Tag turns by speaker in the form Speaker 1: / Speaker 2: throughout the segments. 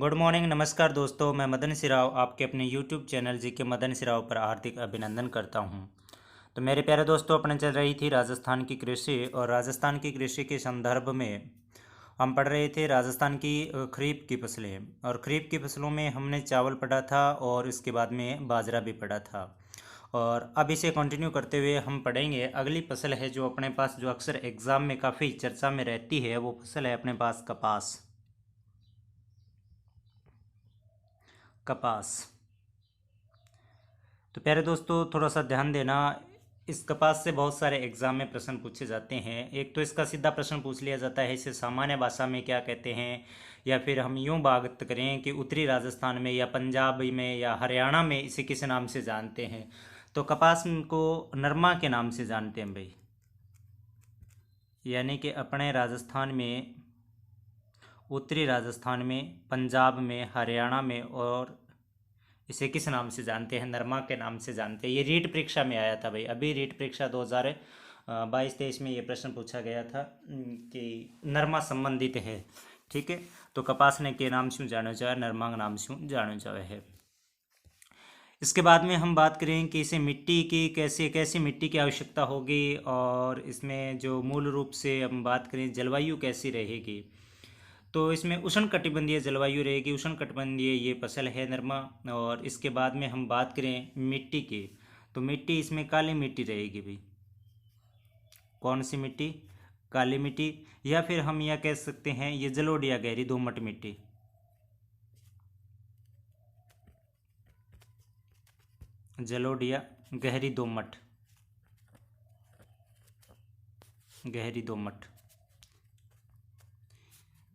Speaker 1: Good morning, नमस्कार दोस्तों। मैं मदन सिराव आपके अपने यूट्यूब चैनल जी के मदन सिराव पर हार्दिक अभिनंदन करता हूं। तो मेरे प्यारे दोस्तों, अपने चल रही थी राजस्थान की कृषि, और राजस्थान की कृषि के संदर्भ में हम पढ़ रहे थे राजस्थान की खरीफ की फसलें। और खरीफ की फसलों में हमने चावल पढ़ा था और इसके बाद में बाजरा भी पढ़ा था। और अब इसे कंटिन्यू करते हुए हम पढ़ेंगे अगली फसल है जो अपने पास, जो अक्सर एग्ज़ाम में काफ़ी चर्चा में रहती है। वो फसल है अपने पास कपास। कपास। तो प्यारे दोस्तों, थोड़ा सा ध्यान देना। इस कपास से बहुत सारे एग्जाम में प्रश्न पूछे जाते हैं। एक तो इसका सीधा प्रश्न पूछ लिया जाता है, इसे सामान्य भाषा में क्या कहते हैं, या फिर हम यूं बात करें कि उत्तरी राजस्थान में या पंजाब में या हरियाणा में इसे किस नाम से जानते हैं। तो कपास को नरमा के नाम से जानते हैं भाई। यानी कि अपने राजस्थान में, उत्तरी राजस्थान में, पंजाब में, हरियाणा में, और इसे किस नाम से जानते हैं? नरमा के नाम से जानते हैं। ये रीट परीक्षा में आया था भाई, अभी रीट परीक्षा 2022-23 में ये प्रश्न पूछा गया था कि नरमा संबंधित है। ठीक है। तो कपास ने के नाम से जानो जाए, नरमा नाम से जानो जाए है। इसके बाद में हम बात करें कि इसे मिट्टी की कैसी कैसी मिट्टी की आवश्यकता होगी, और इसमें जो मूल रूप से हम बात करें जलवायु कैसी रहेगी। तो इसमें उष्णकटिबंधीय जलवायु रहेगी, उष्णकटिबंधीय ये फसल है नरमा। और इसके बाद में हम बात करें मिट्टी की, तो मिट्टी इसमें काली मिट्टी रहेगी भाई। कौन सी मिट्टी? काली मिट्टी। या फिर हम यह कह सकते हैं ये जलोढ़ या गहरी दोमट मिट्टी। जलोढ़ या गहरी दोमट। गहरी दोमट।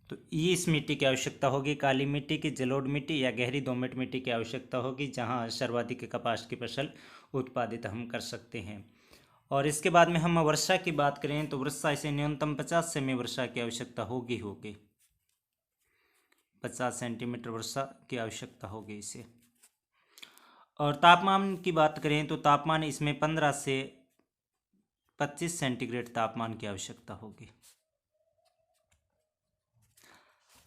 Speaker 1: तो ये इस मिट्टी की आवश्यकता होगी, काली मिट्टी की, जलोढ़ मिट्टी या गहरी दोमट मिट्टी की आवश्यकता होगी, जहाँ सर्वाधिक कपास की फसल उत्पादित हम कर सकते हैं। और इसके बाद में हम वर्षा की बात करें तो वर्षा इसे न्यूनतम 50 सेमी वर्षा की आवश्यकता होगी 50 सेंटीमीटर वर्षा की आवश्यकता होगी इसे। और तापमान की बात करें तो तापमान इसमें 15 से 25 सेंटीग्रेड तापमान की आवश्यकता होगी।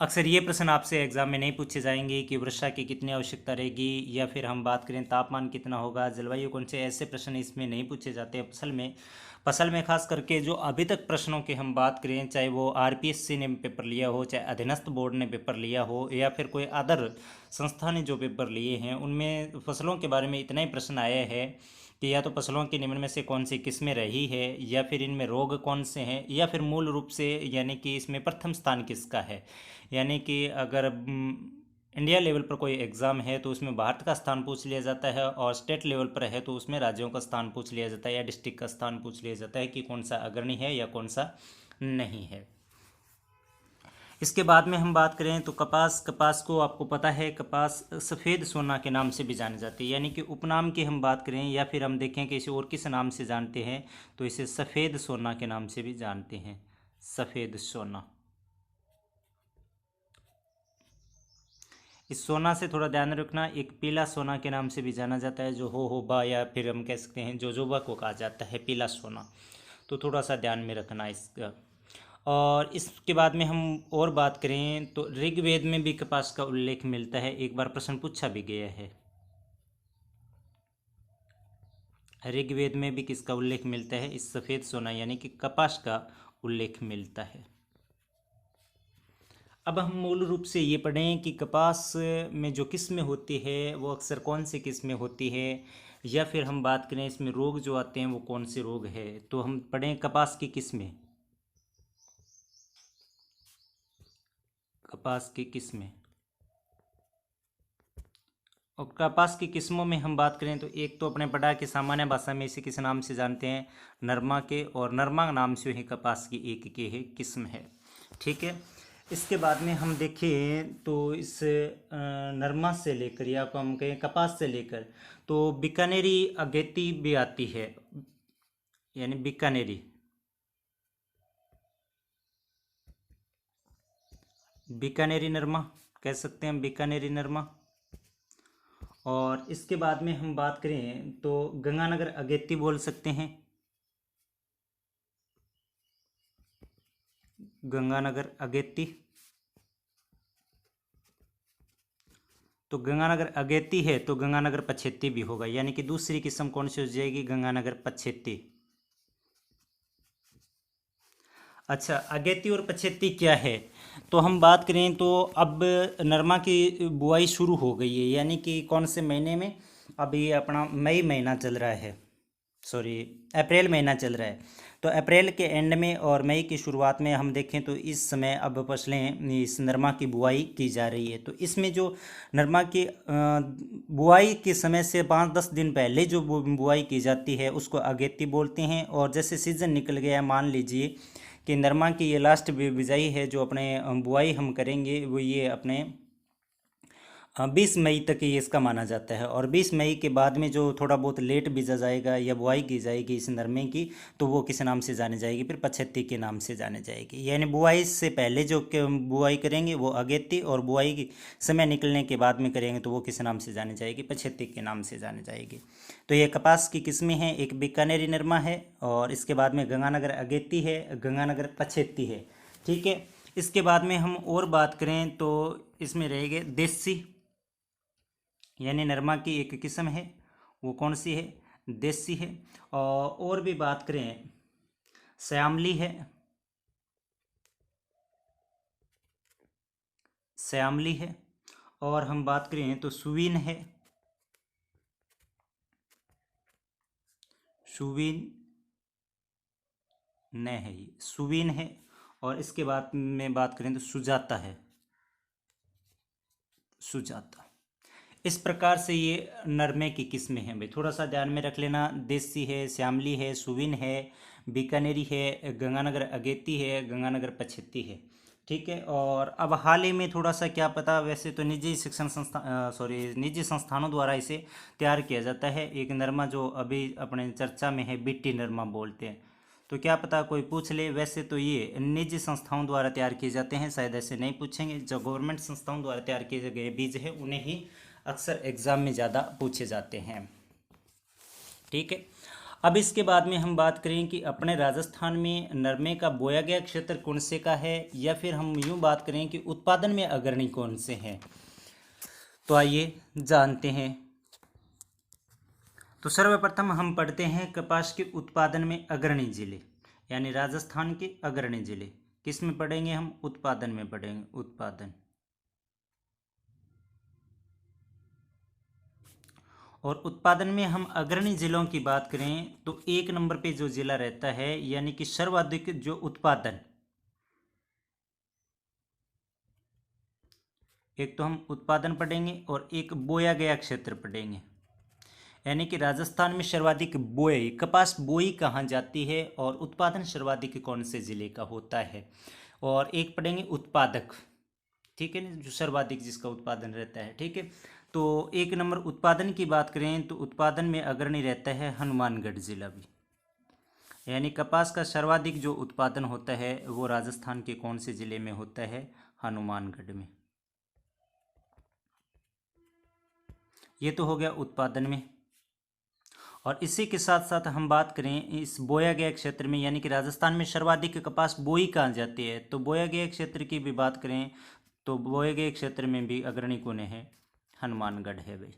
Speaker 1: अक्सर ये प्रश्न आपसे एग्जाम में नहीं पूछे जाएंगे कि वर्षा की कितनी आवश्यकता रहेगी, या फिर हम बात करें तापमान कितना होगा, जलवायु कौन से, ऐसे प्रश्न इसमें नहीं पूछे जाते फसल में खास करके जो अभी तक प्रश्नों की हम बात करें, चाहे वो आरपीएससी ने पेपर लिया हो, चाहे अधीनस्थ बोर्ड ने पेपर लिया हो, या फिर कोई अदर संस्था ने जो पेपर लिए हैं, उनमें फसलों के बारे में इतना ही प्रश्न आया है कि या तो फसलों के निम्न में से कौन सी किस्में रही है, या फिर इनमें रोग कौन से हैं, या फिर मूल रूप से यानी कि इसमें प्रथम स्थान किसका है। यानी कि अगर इंडिया लेवल पर कोई एग्ज़ाम है तो उसमें भारत का स्थान पूछ लिया जाता है, और स्टेट लेवल पर है तो उसमें राज्यों का स्थान पूछ लिया जाता है, या डिस्ट्रिक्ट का स्थान पूछ लिया जाता है कि कौन सा अग्रणी है या कौन सा नहीं है। इसके बाद में हम बात करें तो कपास। कपास को आपको पता है, कपास सफ़ेद सोना के नाम से भी जानी जाती है। यानी कि उपनाम की हम बात करें, या फिर हम देखें कि इसे और किस नाम से जानते हैं, तो इसे सफ़ेद सोना के नाम से भी जानते हैं। सफ़ेद सोना। इस सोना से थोड़ा ध्यान रखना, एक पीला सोना के नाम से भी जाना जाता है, जो होबा, या फिर हम कह सकते हैं जोजोबा को कहा जाता है पीला सोना। तो थोड़ा सा ध्यान में रखना इसका। और इसके बाद में हम और बात करें तो ऋग्वेद में भी कपास का उल्लेख मिलता है, एक बार प्रश्न पूछा भी गया है। ऋग्वेद में भी किसका उल्लेख मिलता है? इस सफ़ेद सोना यानी कि कपास का उल्लेख मिलता है। अब हम मूल रूप से ये पढ़ें कि कपास में जो किस्में होती है वो अक्सर कौन सी किस्में होती है, या फिर हम बात करें इसमें रोग जो आते हैं वो कौन से रोग है। तो हम पढ़ें कपास की किस्में। कपास की किस्में। और कपास की किस्मों में हम बात करें तो एक तो अपने पढ़ा कि सामान्य भाषा में इसे किस नाम से जानते हैं? नरमा के, और नरमा नाम से ही कपास की एक के है किस्म है। ठीक है। इसके बाद में हम देखें तो इस नरमा से लेकर, या हम कहें कपास से लेकर, तो बीकानेरी अगेती भी आती है। यानी बीकानेरी। बीकानेरी नरमा कह सकते हैं हम, बीकानेरी नरमा। और इसके बाद में हम बात करें तो गंगानगर अगेती बोल सकते हैं। गंगानगर अगेती। तो गंगानगर अगेती है तो गंगानगर पछेती भी होगा, यानी कि दूसरी किस्म कौन सी हो जाएगी, गंगानगर पछेती। अच्छा, अगेती और पछेती क्या है, तो हम बात करें तो अब नरमा की बुआई शुरू हो गई है, यानी कि कौन से महीने में, अभी अपना मई महीना चल रहा है, सॉरी अप्रैल महीना चल रहा है। तो अप्रैल के एंड में और मई की शुरुआत में हम देखें तो इस समय अब फसलें इस नरमा की बुआई की जा रही है। तो इसमें जो नरमा की बुआई के समय से 5-10 दिन पहले जो बुआई की जाती है उसको अगेती बोलते हैं। और जैसे सीज़न निकल गया, मान लीजिए कि नरमा की ये लास्ट बिजाई है, जो अपने बुआई हम करेंगे वो ये अपने 20 मई तक ये इसका माना जाता है। और 20 मई के बाद में जो थोड़ा बहुत लेट बीजा जाएगा या बुआई की जाएगी इस नरमे की, तो वो किस नाम से जाने जाएगी, फिर पछेती के नाम से जाने जाएगी। यानी बुआई से पहले जो बुआई करेंगे वो अगेती, और बुआई की समय निकलने के बाद में करेंगे तो वो किस नाम से जाने जाएगी, पछेती के नाम से जाने जाएगी। तो ये कपास की किस्में हैं, एक बीकानेरी नरमा है, और इसके बाद में गंगानगर अगेती है, गंगानगर पछेती है। ठीक है, इसके बाद में हम और बात करें तो इसमें रहेंगे देसी, यानी नरमा की एक किस्म है, वो कौन सी है, देसी है। और भी बात करें, श्यामली है, श्यामली है। और हम बात करें तो सुवीन है, सुवीन न है, ये सुवीन है। और इसके बाद में बात करें तो सुजाता है, सुजाता। इस प्रकार से ये नरमे की किस्में हैं भाई, थोड़ा सा ध्यान में रख लेना। देसी है, श्यामली है, सुविन है, बीकानेरी है, गंगानगर अगेती है, गंगानगर पछेती है। ठीक है, और अब हाल ही में थोड़ा सा क्या पता, वैसे तो निजी शिक्षण संस्था सॉरी निजी संस्थानों द्वारा इसे तैयार किया जाता है। एक नरमा जो अभी अपने चर्चा में है, बिट्टी नरमा बोलते हैं, तो क्या पता कोई पूछ ले। वैसे तो ये निजी संस्थाओं द्वारा तैयार किए जाते हैं, शायद ऐसे नहीं पूछेंगे। जो गवर्नमेंट संस्थाओं द्वारा तैयार किए गए बीज है उन्हें ही अक्सर एग्जाम में ज़्यादा पूछे जाते हैं। ठीक है, अब इसके बाद में हम बात करें कि अपने राजस्थान में नरमे का बोया गया क्षेत्र कौन से का है, या फिर हम यूँ बात करें कि उत्पादन में अग्रणी कौन से हैं। तो आइए जानते हैं। तो सर्वप्रथम हम पढ़ते हैं कपास के उत्पादन में अग्रणी जिले, यानी राजस्थान के अग्रणी जिले किस में पढ़ेंगे हम, उत्पादन में पढ़ेंगे, उत्पादन। और उत्पादन में हम अग्रणी जिलों की बात करें तो 1 नंबर पे जो जिला रहता है, यानी कि सर्वाधिक जो उत्पादन, एक तो हम उत्पादन पढ़ेंगे और एक बोया गया क्षेत्र पढ़ेंगे। यानी कि राजस्थान में सर्वाधिक बोई, कपास बोई कहाँ जाती है, और उत्पादन सर्वाधिक कौन से जिले का होता है। और एक पढ़ेंगे उत्पादक, ठीक है ना, जो सर्वाधिक जिसका उत्पादन रहता है। ठीक है, तो 1 नंबर उत्पादन की बात करें तो उत्पादन में अग्रणी रहता है हनुमानगढ़ जिला भी। यानी कपास का सर्वाधिक जो उत्पादन होता है वो राजस्थान के कौन से जिले में होता है, हनुमानगढ़ में। ये तो हो गया उत्पादन में। और इसी के साथ साथ हम बात करें इस बोया गया क्षेत्र में, यानी कि राजस्थान में सर्वाधिक कपास बोई कहाँ जाती है, तो बोया गया क्षेत्र की भी बात करें तो बोए गए क्षेत्र में भी अग्रणी कौन है, हनुमानगढ़ है भाई।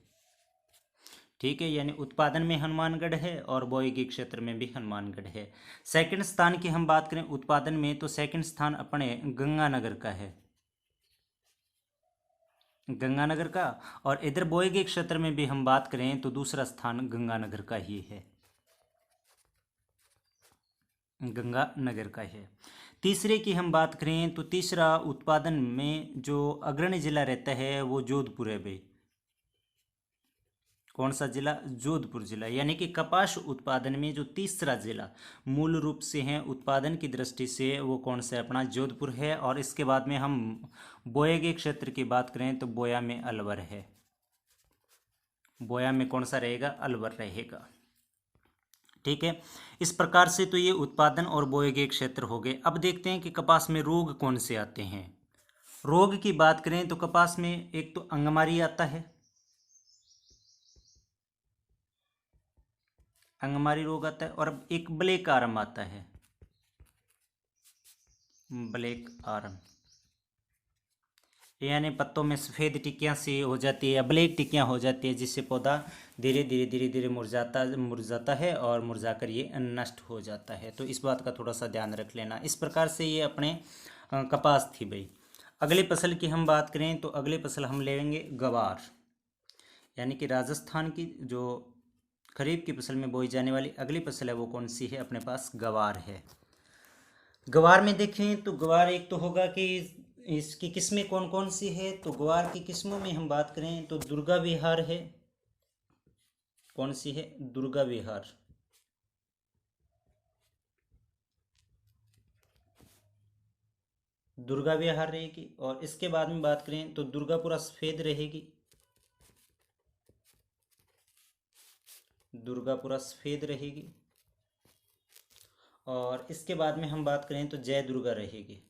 Speaker 1: ठीक है, यानी उत्पादन में हनुमानगढ़ है और बोए गए क्षेत्र में भी हनुमानगढ़ है। सेकंड स्थान की हम बात करें उत्पादन में तो सेकंड स्थान अपने गंगानगर का है, गंगानगर का। और इधर बोए गए क्षेत्र में भी हम बात करें तो दूसरा स्थान गंगानगर का ही है, गंगानगर का है। तीसरे की हम बात करें तो तीसरा उत्पादन में जो अग्रणी जिला रहता है वो जोधपुर है भाई। कौन सा जिला, जोधपुर जिला। यानी कि कपास उत्पादन में जो तीसरा जिला मूल रूप से है उत्पादन की दृष्टि से वो कौन सा है, अपना जोधपुर है। और इसके बाद में हम बोया के क्षेत्र की बात करें तो बोया में अलवर है, बोया में कौन सा रहेगा, अलवर रहेगा। ठीक है, इस प्रकार से तो ये उत्पादन और बोए गए क्षेत्र हो गए। अब देखते हैं कि कपास में रोग कौन से आते हैं। रोग की बात करें तो कपास में एक तो अंगमारी आता है, अंगमारी रोग आता है। और अब एक ब्लैक आर्म आता है, ब्लैक आर्म। यानी पत्तों में सफ़ेद टिक्कियाँ सी हो जाती है या ब्लैक टिक्कियाँ हो जाती है, जिससे पौधा धीरे धीरे मुरझाता है और मुरझाकर ये नष्ट हो जाता है। तो इस बात का थोड़ा सा ध्यान रख लेना। इस प्रकार से ये अपने कपास थी भाई। अगली फसल की हम बात करें तो अगली फसल हम लेंगे गवार, यानी कि राजस्थान की जो खरीफ की फसल में बोई जाने वाली अगली फसल है वो कौन सी है, अपने पास गवार है। गवार में देखें तो गवार एक तो होगा कि इसकी किस्में कौन कौन सी है, तो गवार की किस्मों में हम बात करें तो दुर्गा विहार है। कौन सी है, दुर्गा विहार। दुर्गा विहार रहेगी। और इसके बाद में बात करें तो दुर्गापुरा सफेद रहेगी। दुर्गापुरा सफेद रहेगी। और इसके बाद में हम बात करें तो जय दुर्गा रहेगी।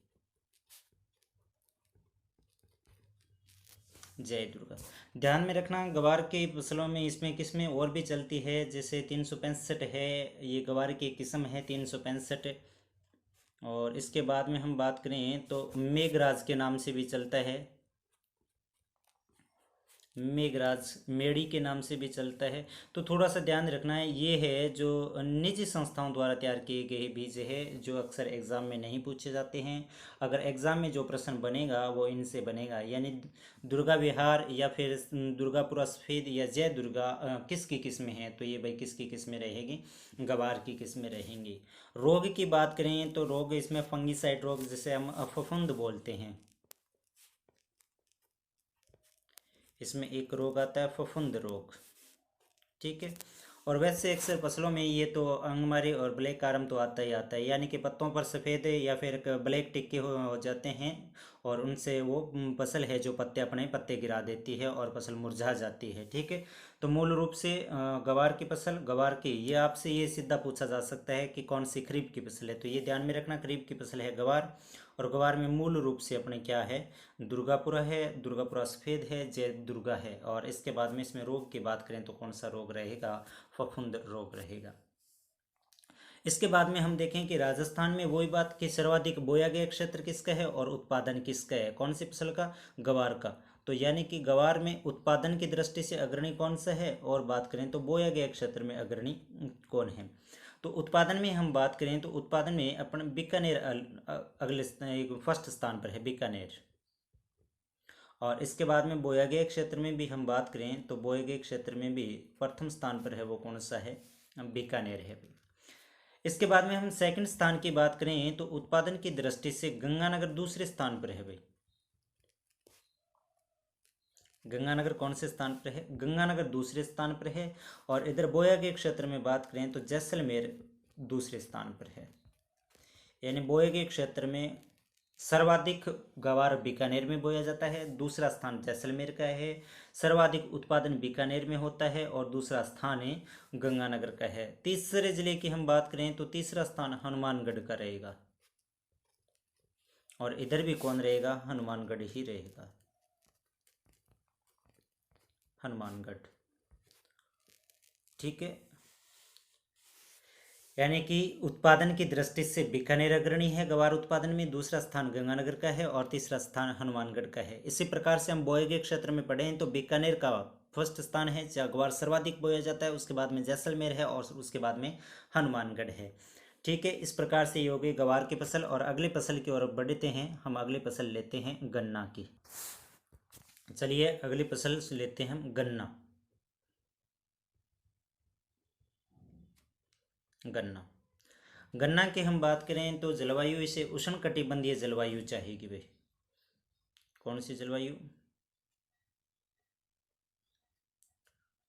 Speaker 1: जय दुर्गा। ध्यान में रखना गवार के फसलों में इसमें किस्में और भी चलती है, जैसे 365 है, ये गवार की किस्म है 365। और इसके बाद में हम बात करें तो मेघराज के नाम से भी चलता है। मेघराज मेड़ी के नाम से भी चलता है। तो थोड़ा सा ध्यान रखना है, ये है जो निजी संस्थाओं द्वारा तैयार किए गए बीज है, जो अक्सर एग्ज़ाम में नहीं पूछे जाते हैं। अगर एग्ज़ाम में जो प्रश्न बनेगा वो इनसे बनेगा, यानी दुर्गा विहार या फिर दुर्गापुरा सफ़ेद या जय दुर्गा किसकी किस्में हैं, तो ये भाई किसकी किस्में रहेगी, गवार की किस्में रहेंगी। रोग की बात करें तो रोग इसमें फंगीसाइड रोग, जिसे हम फफूंद बोलते हैं, इसमें एक रोग आता है फफूंद रोग। ठीक है। और वैसे अक्सर फसलों में ये तो अंगमारी और ब्लैक कारम तो आता ही आता है, यानी कि पत्तों पर सफ़ेद या फिर ब्लैक टिक्के हो जाते हैं, और उनसे वो फसल है जो अपने पत्ते गिरा देती है और फसल मुरझा जाती है। ठीक है। तो मूल रूप से गवार की फसल, गवार की ये आपसे ये सीधा पूछा जा सकता है कि कौन सी खरीफ की फसल है, तो ये ध्यान में रखना, खरीफ की फसल है गवार। और गवार में मूल रूप से अपने क्या है, दुर्गापुरा है, दुर्गापुरा सफ़ेद है, जय दुर्गा है। और इसके बाद में इसमें रोग की बात करें तो कौन सा रोग रहेगा, फफूंद रोग रहेगा। इसके बाद में हम देखें कि राजस्थान में वही बात कि सर्वाधिक बोया गया क्षेत्र किसका है और उत्पादन किसका है, कौन सी फसल का, गवार का। तो यानी कि गवार में उत्पादन की दृष्टि से अग्रणी कौन सा है, और बात करें तो बोया गया क्षेत्र में अग्रणी कौन है। तो उत्पादन में हम बात करें तो उत्पादन में अपन बीकानेर अगले फर्स्ट स्थान पर है, बीकानेर। और इसके बाद में बोया गया क्षेत्र में भी हम बात करें तो बोया गया क्षेत्र में भी प्रथम स्थान पर है, वो कौन सा है, बीकानेर है। इसके बाद में हम सेकंड स्थान की बात करें तो उत्पादन की दृष्टि से गंगानगर दूसरे स्थान पर है भाई। गंगानगर कौन से स्थान पर है, गंगानगर दूसरे स्थान पर है। और इधर बोया के क्षेत्र में बात करें तो जैसलमेर दूसरे स्थान पर है। यानी बोया के क्षेत्र में सर्वाधिक गवार बीकानेर में बोया जाता है, दूसरा स्थान जैसलमेर का है। सर्वाधिक उत्पादन बीकानेर में होता है और दूसरा स्थान है गंगानगर का है। तीसरे जिले की हम बात करें तो तीसरा स्थान हनुमानगढ़ का रहेगा। और इधर भी कौन रहेगा, हनुमानगढ़ ही रहेगा, हनुमानगढ़। ठीक है। यानी कि उत्पादन की दृष्टि से बीकानेर अग्रणी है गवार उत्पादन में, दूसरा स्थान गंगानगर का है और तीसरा स्थान हनुमानगढ़ का है। इसी प्रकार से हम बोए के क्षेत्र में पढ़े हैं तो बीकानेर का फर्स्ट स्थान है जहाँ गवार सर्वाधिक बोया जाता है, उसके बाद में जैसलमेर है और उसके बाद में हनुमानगढ़ है। ठीक है। इस प्रकार से ये हो गई गवार की फसल। और अगले फसल की ओर बढ़ते हैं, हम अगली फसल लेते हैं गन्ना की। चलिए अगली फसल लेते हैं हम गन्ना। गन्ना गन्ना की हम बात करें तो जलवायु इसे उष्णकटिबंधीय जलवायु चाहेगी भाई। कौन सी जलवायु,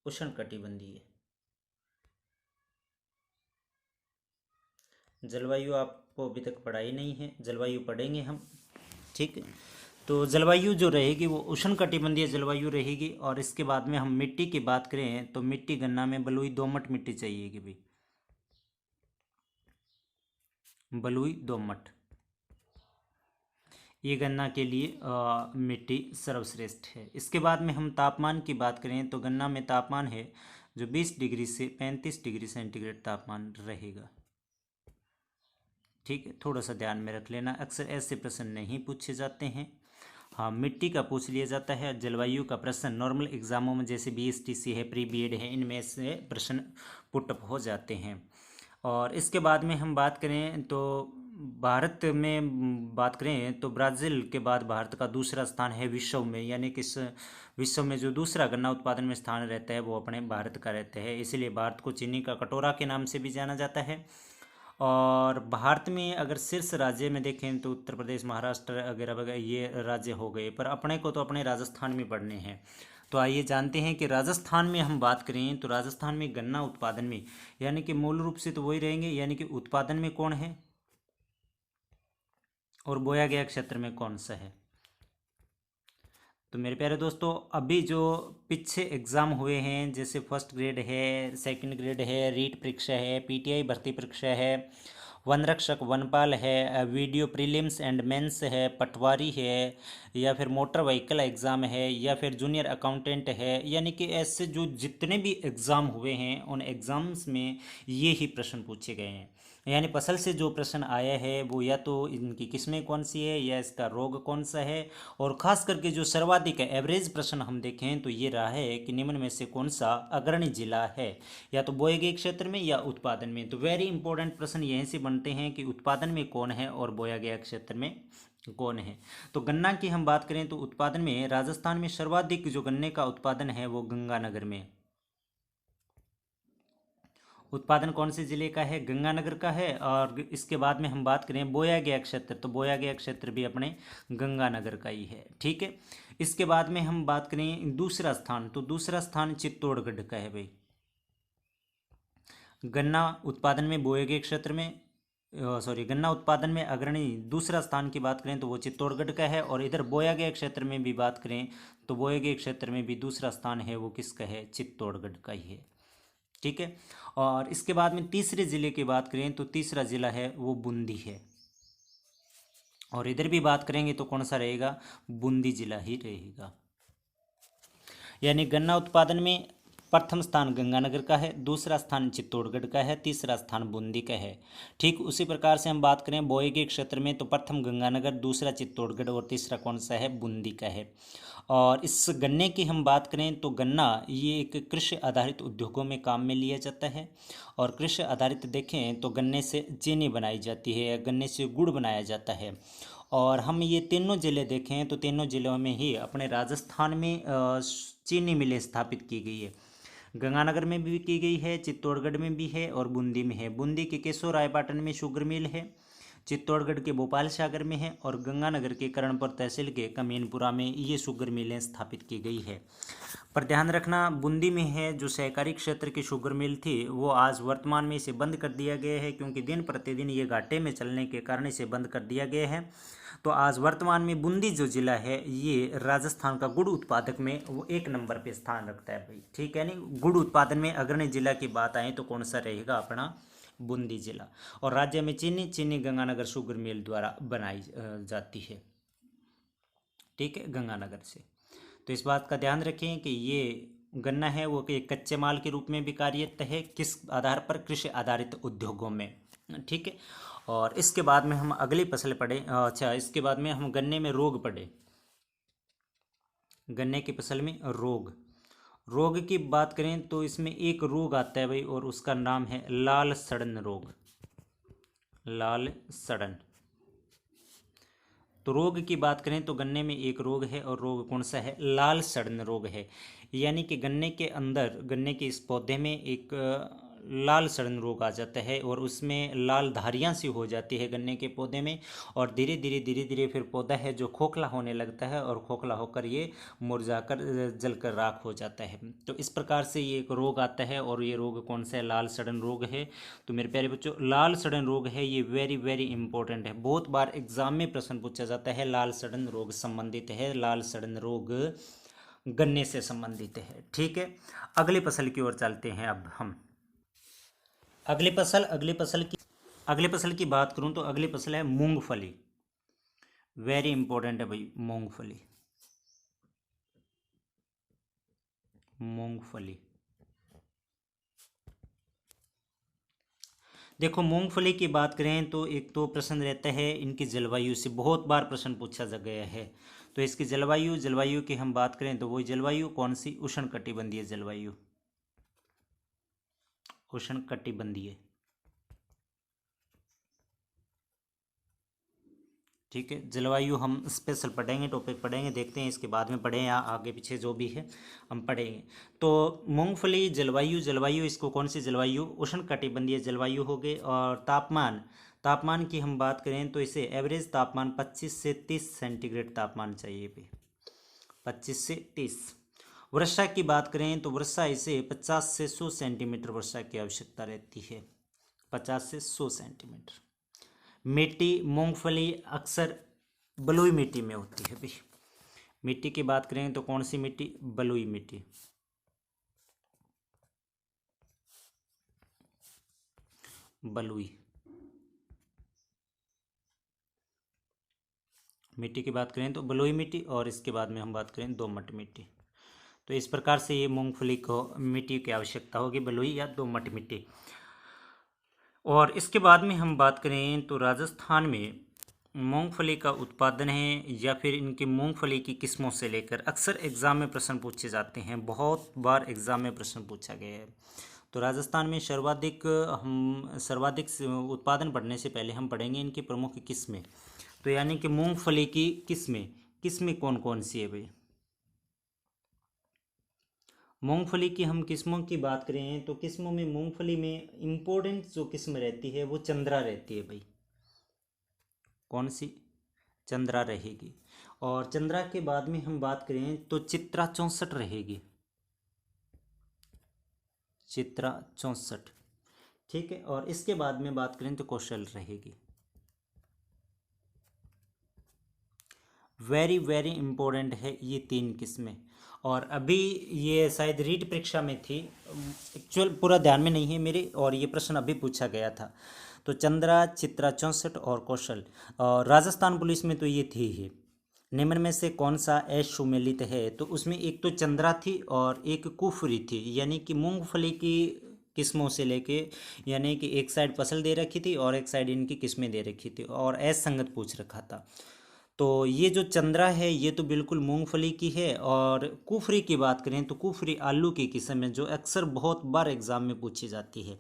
Speaker 1: उष्णकटिबंधीय जलवायु। आपको अभी तक पढ़ाई नहीं है, जलवायु पढ़ेंगे हम। ठीक है। तो जलवायु जो रहेगी वो उष्णकटिबंधीय जलवायु रहेगी। और इसके बाद में हम मिट्टी की बात करें तो मिट्टी गन्ना में बलुई दोमट मिट्टी चाहिएगी भाई, बलुई दोमट। ये गन्ना के लिए मिट्टी सर्वश्रेष्ठ है। इसके बाद में हम तापमान की बात करें तो गन्ना में तापमान है जो 20 डिग्री से 35 डिग्री सेंटीग्रेड तापमान रहेगा। ठीक है। थोड़ा सा ध्यान में रख लेना, अक्सर ऐसे प्रश्न नहीं पूछे जाते हैं। हाँ, मिट्टी का पूछ लिया जाता है। जलवायु का प्रश्न नॉर्मल एग्जामों में जैसे BSTC है, प्री बीएड है, इनमें से प्रश्न पुट हो जाते हैं। और इसके बाद में हम बात करें तो भारत में बात करें तो ब्राज़ील के बाद भारत का दूसरा स्थान है विश्व में, यानी कि इस विश्व में जो दूसरा गन्ना उत्पादन में स्थान रहता है वो अपने भारत का रहता है। इसीलिए भारत को चीनी का कटोरा के नाम से भी जाना जाता है। और भारत में अगर शीर्ष राज्य में देखें तो उत्तर प्रदेश, महाराष्ट्र वगैरह वगैरह ये राज्य हो गए, पर अपने को तो अपने राजस्थान में पढ़ने हैं। तो आइए जानते हैं कि राजस्थान में हम बात करें तो राजस्थान में गन्ना उत्पादन में, यानी कि मूल रूप से तो वही रहेंगे, यानी कि उत्पादन में कौन है और बोया गया क्षेत्र में कौन सा है। तो मेरे प्यारे दोस्तों, अभी जो पीछे एग्ज़ाम हुए हैं जैसे फर्स्ट ग्रेड है, सेकंड ग्रेड है, रीट परीक्षा है, PTI भर्ती परीक्षा है, वन रक्षक वनपाल है, वीडियो प्रीलिम्स एंड मेंस है, पटवारी है, या फिर मोटर व्हीकल एग्ज़ाम है, या फिर जूनियर अकाउंटेंट है, यानी कि ऐसे जो जितने भी एग्ज़ाम हुए हैं उन एग्ज़ाम्स में ये ही प्रश्न पूछे गए हैं। यानी फसल से जो प्रश्न आया है वो या तो इनकी किस्में कौन सी है या इसका रोग कौन सा है, और ख़ास करके जो सर्वाधिक एवरेज प्रश्न हम देखें तो ये रहा है कि निम्न में से कौन सा अग्रणी जिला है, या तो बोए गए क्षेत्र में या उत्पादन में। तो वेरी इंपॉर्टेंट प्रश्न यहीं से बनते हैं कि उत्पादन में कौन है और बोया गया क्षेत्र में कौन है। तो गन्ना की हम बात करें तो उत्पादन में राजस्थान में सर्वाधिक जो गन्ने का उत्पादन है वो गंगानगर में। उत्पादन कौन से जिले का है? गंगानगर का है। और इसके बाद में हम बात करें बोया गया क्षेत्र, तो बोया गया क्षेत्र भी अपने गंगानगर का ही है। ठीक है, इसके बाद में हम बात करें दूसरा स्थान, तो दूसरा स्थान चित्तौड़गढ़ का है भाई। गन्ना उत्पादन में बोए गए क्षेत्र में, सॉरी, गन्ना उत्पादन में अग्रणी दूसरा स्थान की बात करें तो वो चित्तौड़गढ़ का है। और इधर बोया गया क्षेत्र में भी बात करें तो बोए गए क्षेत्र में भी दूसरा स्थान है वो किसका है? चित्तौड़गढ़ का ही है। ठीक है, और इसके बाद में तीसरे जिले की बात करें तो तीसरा जिला है वो बूंदी है। और इधर भी बात करेंगे तो कौन सा रहेगा? बूंदी जिला ही रहेगा। यानी गन्ना उत्पादन में प्रथम स्थान गंगानगर का है, दूसरा स्थान चित्तौड़गढ़ का है, तीसरा स्थान बूंदी का है। ठीक उसी प्रकार से हम बात करें बोए के क्षेत्र में तो प्रथम गंगानगर, दूसरा चित्तौड़गढ़ और तीसरा कौन सा है? बूंदी का है। और इस गन्ने की हम बात करें तो गन्ना ये एक कृषि आधारित उद्योगों में काम में लिया जाता है। और कृषि आधारित देखें तो गन्ने से चीनी बनाई जाती है, गन्ने से गुड़ बनाया जाता है। और हम ये तीनों ज़िले देखें तो तीनों ज़िलों में ही अपने राजस्थान में चीनी मिलें स्थापित की गई है। गंगानगर में भी की गई है, चित्तौड़गढ़ में भी है और बूंदी में है। बूंदी के केशो रायपाटन में शुगर मिल है, चित्तौड़गढ़ के भोपाल सागर में है, और गंगानगर के करणपुर तहसील के कमीनपुरा में ये शुगर मिलें स्थापित की गई है। पर ध्यान रखना, बूंदी में है जो सहकारी क्षेत्र की शुगर मिल थी वो आज वर्तमान में इसे बंद कर दिया गया है, क्योंकि दिन प्रतिदिन ये घाटे में चलने के कारण इसे बंद कर दिया गया है। तो आज वर्तमान में बूंदी जो जिला है ये राजस्थान का गुड़ उत्पादक में वो 1 नंबर पे स्थान रखता है भाई। ठीक है, नहीं, गुड़ उत्पादन में अग्रणी जिला की बात आए तो कौन सा रहेगा? अपना बूंदी जिला। और राज्य में चीनी गंगानगर शुगर मिल द्वारा बनाई जाती है। ठीक है, गंगानगर से। तो इस बात का ध्यान रखें कि ये गन्ना है वो कि कच्चे माल के रूप में भी कार्यरत है, किस आधार पर? कृषि आधारित उद्योगों में। ठीक है, और इसके बाद में हम अगली फसल पढ़े, अच्छा, इसके बाद में हम गन्ने में रोग पढ़े। गन्ने की फसल में रोग की बात करें तो इसमें एक रोग आता है भाई, और उसका नाम है लाल सड़न रोग। लाल सड़न। तो रोग की बात करें तो गन्ने में एक रोग है, और रोग कौन सा है? लाल सड़न रोग है। यानी कि गन्ने के अंदर, गन्ने के इस पौधे में एक लाल सड़न रोग आ जाता है, और उसमें लाल धारियाँ सी हो जाती है गन्ने के पौधे में, और धीरे धीरे फिर पौधा है जो खोखला होने लगता है, और खोखला होकर ये मुरझाकर जलकर राख हो जाता है। तो इस प्रकार से ये एक रोग आता है, और ये रोग कौन सा है? लाल सड़न रोग है। तो मेरे प्यारे बच्चों, लाल सड़न रोग है ये वेरी वेरी इंपॉर्टेंट है, बहुत बार एग्जाम में प्रश्न पूछा जाता है। लाल सड़न रोग संबंधित है, लाल सड़न रोग गन्ने से संबंधित है। ठीक है, अगली फसल की ओर चलते हैं अब हम। अगली फसल की बात करूं तो अगली फसल है मूंगफली। वेरी इंपॉर्टेंट है भाई, मूंगफली। देखो, मूंगफली की बात करें तो एक तो प्रश्न रहता है इनकी जलवायु से, बहुत बार प्रश्न पूछा जा गया है। तो इसकी जलवायु की हम बात करें तो वही जलवायु कौन सी, उष्णकटिबंधीय जलवायु, उष्णकटिबंधीय। ठीक है, जलवायु हम स्पेशल पढ़ेंगे, टॉपिक पढ़ेंगे, देखते हैं इसके बाद में पढ़ें या आगे पीछे जो भी है हम पढ़ेंगे। तो मूंगफली जलवायु इसको कौन सी जलवायु, उष्णकटिबंधीय जलवायु हो गई। और तापमान की हम बात करें तो इसे एवरेज तापमान 25 से 30 सेंटीग्रेड तापमान चाहिए भी, 25 से 30। वर्षा की बात करें तो वर्षा इसे 50 से 100 सेंटीमीटर वर्षा की आवश्यकता रहती है, 50 से 100 सेंटीमीटर। मिट्टी मूंगफली अक्सर बलुई मिट्टी में होती है भी। मिट्टी की बात करें तो कौन सी मिट्टी, बलुई मिट्टी, बलुई मिट्टी की बात करें तो बलुई मिट्टी, और इसके बाद में हम बात करें दोमट मिट्टी। तो इस प्रकार से ये मूंगफली को मिट्टी की आवश्यकता होगी, बलुई या दोमट मिट्टी। और इसके बाद में हम बात करें तो राजस्थान में मूंगफली का उत्पादन है या फिर इनकी मूंगफली की किस्मों से लेकर अक्सर एग्ज़ाम में प्रश्न पूछे जाते हैं, बहुत बार एग्ज़ाम में प्रश्न पूछा गया है। तो राजस्थान में सर्वाधिक उत्पादन बढ़ने से पहले हम पढ़ेंगे इनकी प्रमुख किस्में। तो यानी कि मूंगफली की किस्में कौन कौन सी है भाई। मूंगफली की हम किस्मों की बात करें तो किस्मों में मूंगफली में इम्पोर्टेंट जो किस्म रहती है वो चंद्रा रहती है भाई। कौन सी, चंद्रा रहेगी। और चंद्रा के बाद में हम बात करें तो चित्रा 64 रहेगी, चित्रा 64। ठीक है, और इसके बाद में बात करें तो कौशल रहेगी। वेरी वेरी इंपॉर्टेंट है ये 3 किस्में। और अभी ये शायद रीट परीक्षा में थी, एक्चुअल पूरा ध्यान में नहीं है मेरे, और ये प्रश्न अभी पूछा गया था। तो चंद्रा, चित्रा 64 और कौशल, और राजस्थान पुलिस में तो ये थी ही। निम्न में से कौन सा अशुमेलित है, तो उसमें एक तो चंद्रा थी और एक कुफरी थी, यानी कि मूंगफली की किस्मों से लेके, यानी कि एक साइड फसल दे रखी थी और एक साइड इनकी किस्में दे रखी थी और असंगत पूछ रखा था। तो ये जो चंद्रा है ये तो बिल्कुल मूंगफली की है। और कुफरी की बात करें तो कुफरी आलू की किस्म है जो अक्सर बहुत बार एग्जाम में पूछी जाती है।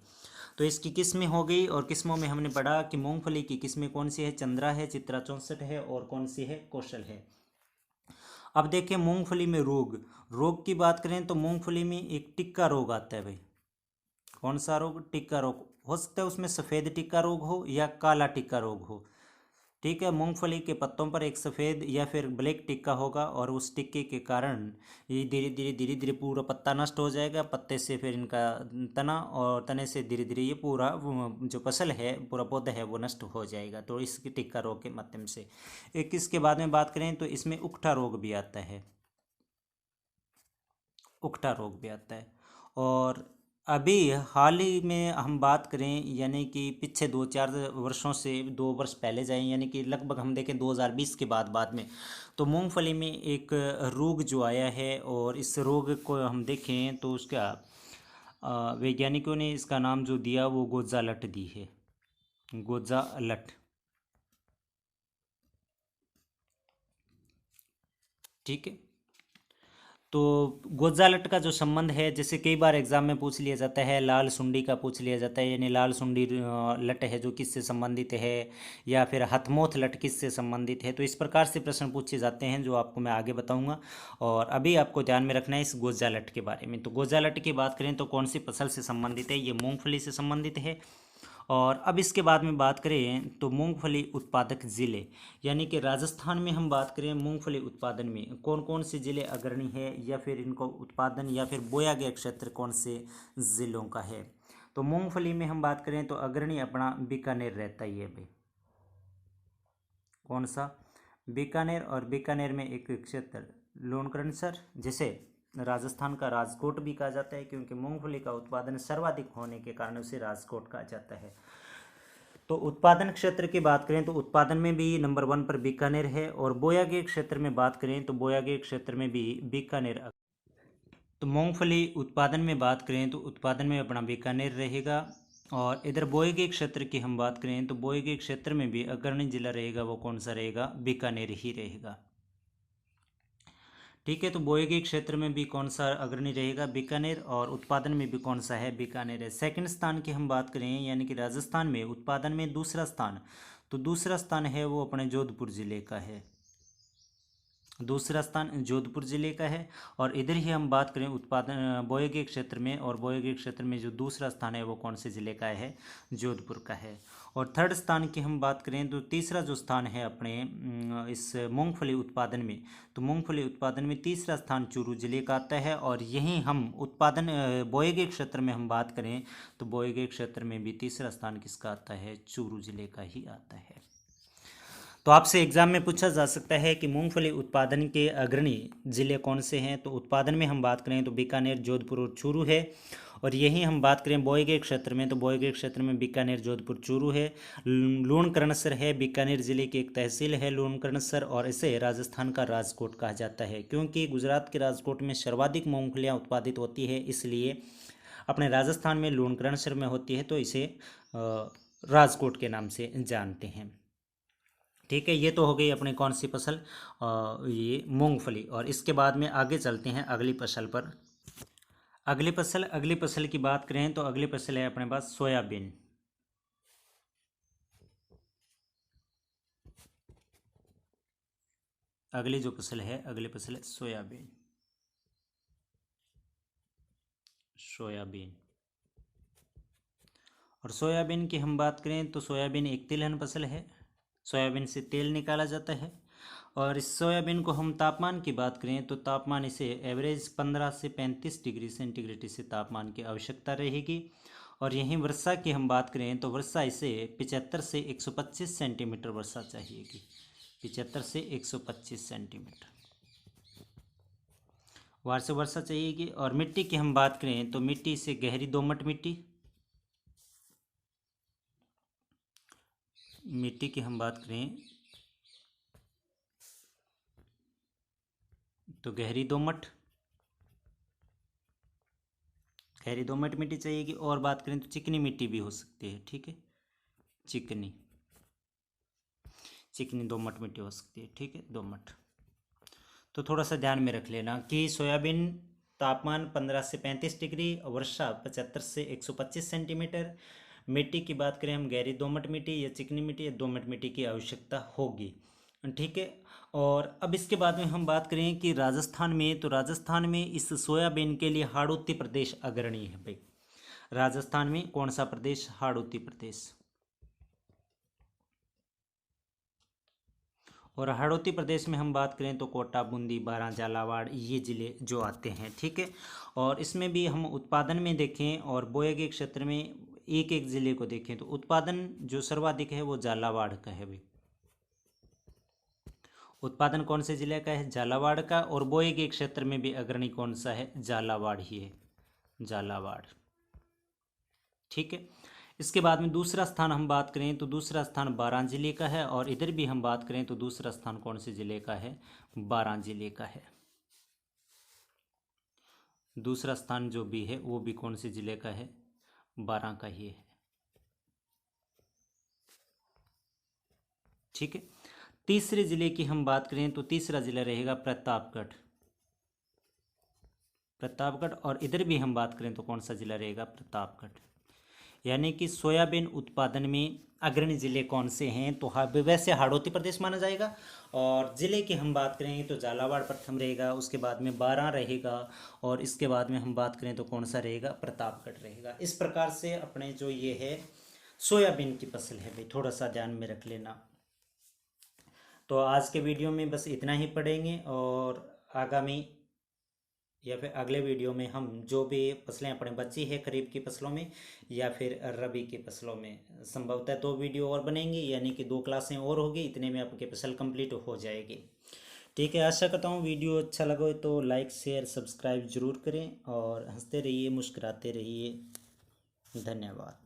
Speaker 1: तो इसकी किस्में हो गई, और किस्मों में हमने पढ़ा कि मूंगफली की किस्में कौन सी है, चंद्रा है, चित्रा 64 है, और कौन सी है, कौशल है। अब देखें मूंगफली में रोग की बात करें तो मूंगफली में एक टिक्का रोग आता है भाई। कौन सा रोग, टिक्का रोग। हो सकता है उसमें सफ़ेद टिक्का रोग हो या काला टिक्का रोग हो। ठीक है, मूंगफली के पत्तों पर एक सफ़ेद या फिर ब्लैक टिक्का होगा, और उस टिक्के के कारण ये धीरे धीरे पूरा पत्ता नष्ट हो जाएगा, पत्ते से फिर इनका तना, और तने से धीरे धीरे ये पूरा जो फसल है, पूरा पौधा है वो नष्ट हो जाएगा। तो इस टिक्का रोग के माध्यम से। एक इसके बाद में बात करें तो इसमें उकठा रोग भी आता है, उकठा रोग भी आता है। और अभी हाल ही में हम बात करें, यानी कि पिछले 2-4 वर्षों से 2 वर्ष पहले जाएं, यानी कि लगभग हम देखें 2020 के बाद में, तो मूंगफली में एक रोग जो आया है, और इस रोग को हम देखें तो उसका वैज्ञानिकों ने इसका नाम जो दिया वो गोजालट दी है, गोजालट। ठीक है, तो गोजालट का जो संबंध है, जैसे कई बार एग्जाम में पूछ लिया जाता है, लाल सुंडी का पूछ लिया जाता है, यानी लाल सुंडी लट है जो किससे संबंधित है, या फिर हथमोथ लट किससे संबंधित है। तो इस प्रकार से प्रश्न पूछे जाते हैं जो आपको मैं आगे बताऊंगा। और अभी आपको ध्यान में रखना है इस गोजालट के बारे में। तो गोजालट की बात करें तो कौन सी फसल से संबंधित है, ये मूँगफली से संबंधित है। और अब इसके बाद में बात करें तो मूंगफली उत्पादक ज़िले, यानी कि राजस्थान में हम बात करें मूंगफली उत्पादन में कौन कौन से ज़िले अग्रणी है, या फिर इनको उत्पादन या फिर बोया गया क्षेत्र कौन से ज़िलों का है। तो मूंगफली में हम बात करें तो अग्रणी अपना बीकानेर रहता ही है भाई। कौन सा, बीकानेर। और बीकानेर में एक क्षेत्र लोणकरणसर, जिसे राजस्थान का राजकोट भी कहा जाता है, क्योंकि मूंगफली का उत्पादन सर्वाधिक होने के कारण उसे राजकोट कहा जाता है। तो उत्पादन क्षेत्र की बात करें तो उत्पादन में भी नंबर 1 पर बीकानेर है। और बोया के क्षेत्र में बात करें तो बोया के क्षेत्र में भी बीकानेर। तो मूंगफली उत्पादन में बात करें तो उत्पादन में अपना बीकानेर रहेगा। और इधर बोए के क्षेत्र की हम बात करें तो बोए के क्षेत्र में भी अग्रणी जिला रहेगा वो कौन सा रहेगा, बीकानेर ही रहेगा। ठीक है। तो बोए गए क्षेत्र में भी कौन सा अग्रणी रहेगा? बीकानेर। और उत्पादन में भी कौन सा है? बीकानेर है। सेकंड स्थान की हम बात करें, यानी कि राजस्थान में उत्पादन में दूसरा स्थान, तो दूसरा स्थान है वो अपने जोधपुर जिले का है। दूसरा स्थान जोधपुर जिले का है। और इधर ही हम बात करें उत्पादन बोए गए क्षेत्र में, और बोए गए क्षेत्र में जो दूसरा स्थान है वो कौन से जिले का है? जोधपुर का है। और थर्ड स्थान की हम बात करें तो तीसरा जो स्थान है अपने इस मूंगफली उत्पादन में, तो मूंगफली उत्पादन में तीसरा स्थान चूरू जिले का आता है। और यहीं हम उत्पादन बोए गए क्षेत्र में हम बात करें तो बोए गए क्षेत्र में भी तीसरा स्थान किसका आता है? चूरू जिले का ही आता है। तो आपसे एग्जाम में पूछा जा सकता है कि मूंगफली उत्पादन के अग्रणी जिले कौन से हैं? तो उत्पादन में हम बात करें तो बीकानेर, जोधपुर और चूरू है। और यही हम बात करें बोए गए क्षेत्र में, तो बोए गए क्षेत्र में बीकानेर, जोधपुर, चूरू है। लूणकरणसर है, बीकानेर जिले की एक तहसील है लूणकरणसर, और इसे राजस्थान का राजकोट कहा जाता है, क्योंकि गुजरात के राजकोट में सर्वाधिक मूंगफलियाँ उत्पादित होती है, इसलिए अपने राजस्थान में लूणकरणसर में होती है, तो इसे राजकोट के नाम से जानते हैं। ठीक है, ये तो हो गई अपनी कौन सी फसल? ये मूंगफली। और इसके बाद में आगे चलते हैं अगली फसल पर। अगली फसल की बात करें तो अगली फसल है अपने पास सोयाबीन। अगली जो फसल है, अगली फसल है सोयाबीन। सोयाबीन। और सोयाबीन की हम बात करें तो सोयाबीन एक तिलहन फसल है। सोयाबीन से तेल निकाला जाता है। और इस सोयाबीन को हम तापमान की बात करें तो तापमान इसे एवरेज 15 से 35 डिग्री सेंटीग्रेड से तापमान की आवश्यकता रहेगी। और यहीं वर्षा की हम बात करें तो वर्षा इसे 75 से 125 सेंटीमीटर वर्षा चाहिएगी। 75 से 125 सेंटीमीटर वार्षिक वर्षा चाहिएगी। और मिट्टी की हम बात करें तो मिट्टी से गहरी दोमट मिट्टी की हम बात करें तो गहरी दोमट मिट्टी चाहिएगी। और बात करें तो चिकनी मिट्टी भी हो सकती है। ठीक है, चिकनी दोमट मिट्टी हो सकती है। ठीक है, दोमट। तो थोड़ा सा ध्यान में रख लेना कि सोयाबीन तापमान 15 से 35 डिग्री, वर्षा 75 से 125 सेंटीमीटर, मिट्टी की बात करें हम गहरी दोमट मिट्टी या चिकनी मिट्टी या दोमट मिट्टी की आवश्यकता होगी। ठीक है। और अब इसके बाद में हम बात करें कि राजस्थान में, तो राजस्थान में इस सोयाबीन के लिए हाड़ौती प्रदेश अग्रणी है भाई। राजस्थान में कौन सा प्रदेश? हाड़ौती प्रदेश। और हाड़ौती प्रदेश में हम बात करें तो कोटा, बूंदी, बारां, झालावाड़ ये ज़िले जो आते हैं। ठीक है। और इसमें भी हम उत्पादन में देखें और बोए गए क्षेत्र में एक एक ज़िले को देखें तो उत्पादन जो सर्वाधिक है वो झालावाड़ का है भाई। उत्पादन कौन से ज़िले का है? झालावाड़ का। और बोए गए क्षेत्र में भी अग्रणी कौन सा है? झालावाड़ ही है, झालावाड़। ठीक है। इसके बाद में दूसरा स्थान हम बात करें तो दूसरा स्थान बारां जिले का है। और इधर भी हम बात करें तो दूसरा स्थान कौन से जिले का है? बारां जिले का है। दूसरा स्थान जो भी है वो भी कौन से जिले का है? बारां का ही है। ठीक है। तीसरे जिले की हम बात करें तो तीसरा जिला रहेगा प्रतापगढ़। और इधर भी हम बात करें तो कौन सा जिला रहेगा? प्रतापगढ़। यानी कि सोयाबीन उत्पादन में अग्रणी जिले कौन से हैं? तो वैसे हाड़ौती प्रदेश माना जाएगा। और ज़िले की हम बात करेंगे तो झालावाड़ प्रथम रहेगा, उसके बाद में बारां रहेगा, और इसके बाद में हम बात करें तो कौन सा रहेगा? प्रतापगढ़ रहेगा। इस प्रकार से अपने जो ये है सोयाबीन की फसल है भाई, थोड़ा सा ध्यान में रख लेना। तो आज के वीडियो में बस इतना ही पढ़ेंगे, और आगामी या फिर अगले वीडियो में हम जो भी फसलें अपने बची है खरीफ की फसलों में या फिर रबी की फसलों में, संभवतः 2 वीडियो और बनेंगी, यानी कि 2 क्लासें और होगी, इतने में आपकी फसल कंप्लीट हो जाएगी। ठीक है, आशा करता हूँ वीडियो अच्छा लगा तो लाइक, शेयर, सब्सक्राइब जरूर करें, और हंसते रहिए, मुस्कुराते रहिए। धन्यवाद।